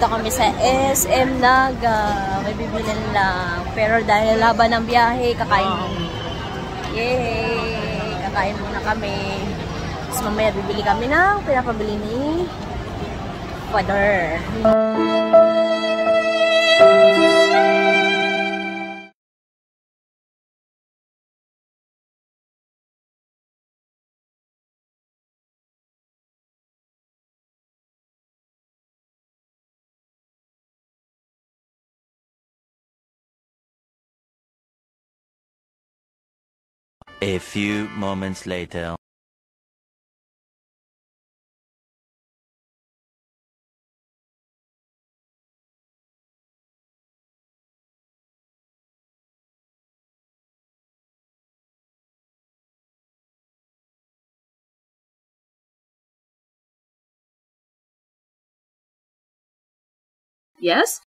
Nandito kami sa SM Naga. May bibili lang. Pero dahil laban ng biyahe, kakain muna. Yay! Kakain muna kami. Tapos mamaya bibili kami ng pinapabili ni Father. A few moments later. Yes?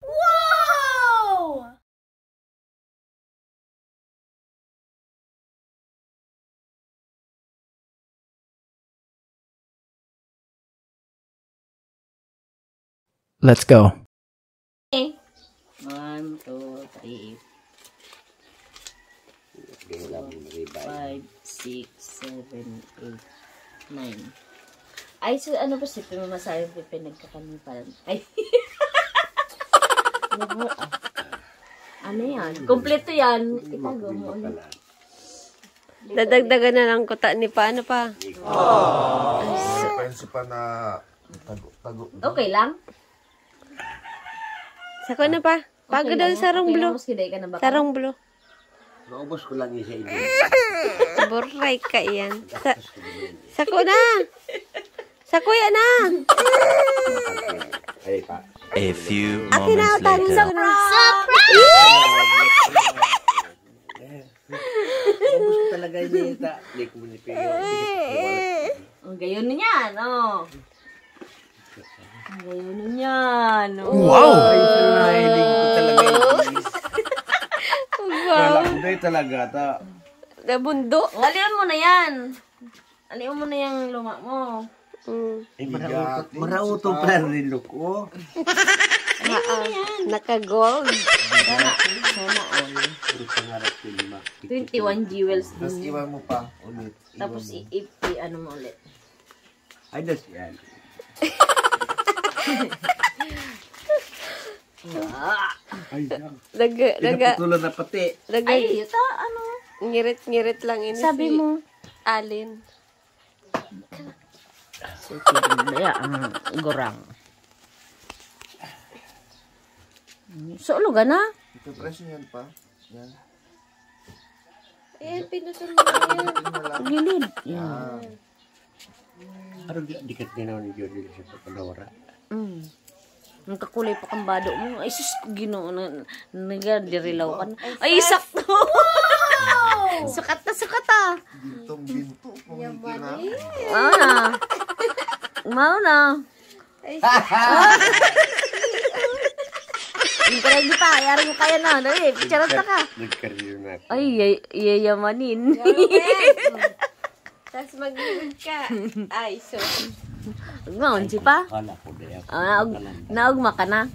Wow! Let's go. Okay. 1, 2, 3, 5, 6, 7, 8, 9. Ay, so ano ba si Pimamasayang pinagkakanipan? Ay. Ano yan? Kompleto yan. Itago mo. Dadagdagan na lang kuta ni pa. Ano pa? Penso pa na tago. Okay lang? Sako na pa. Pagod daw sarong blue. Sarong blue. Naubos ko lang isa ini. Boray ka yan. Sako na. Sako yan na. Ay pa. A few moments later. Surprise! Naubos ko talaga ini ta. Hindi ko manipiyo. Gayon na yan, oh. Gayon na yan, oh. Wow! Ay, sinahiling ko talaga ini. Wow. Hindi talaga ta. Nabundo. Aliwan mo na yan. Aliwan mo na yung luma mo. Ay, marautong pala rin look ko. Naka-gold. Sana all. 21 jewels Tapos din. iwan mo pa ulit. Tapos ano mo ulit. Ay, das yan. Ay, pinaputulan na pati. Ay, ito, ano? Ngirit-ngirit lang ini. Sabi mo. Alin. Gorang. So, luga na? Ito presyo yan pa. Yan. Ayan, pinutol mo yan. Gilid. Ano di ka tinaw ni Jody sa pagkadawara? Ang kakulay pa kang bado mo. Ay, sus, ginoo na. Nagdirilaw ka na. Ay, sakto! Sukat na, sukat ah. Bintong binto. Pumiki na. Mauna. Hindi ka lagi pa. Yari mo kaya na. Dali, picturean ka. Nag-career na ako. Ay, yayamanin. Tapos mag-ibig ka. Ay, so. Ngaon si pa? Kala ko na ako. Naugma ka na.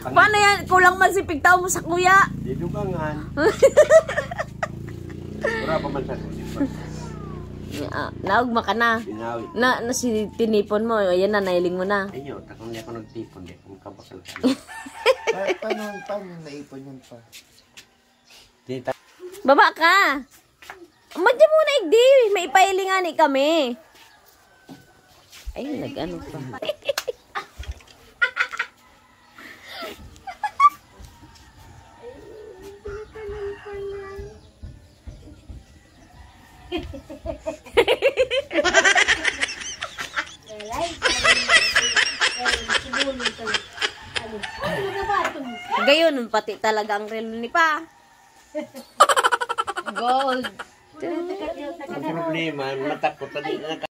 Paano yan? Kulang man si pigtaw mo sa kuya. Di dugangan. Wala pa man sa kuya. Naugma ka na. Binawi. Na si tinipon mo. Ayan na, nailing mo na. Ayun, takong di ako nagtipon. Di ako makabakal ka. Paano naipon yun pa? Tita. Baba ka. Madya muna igdi. May ipailingan kami. Ay, nag-ano pa. Gayon, pati talaga ang relo ni pa. Gold. Ang problema, matakot na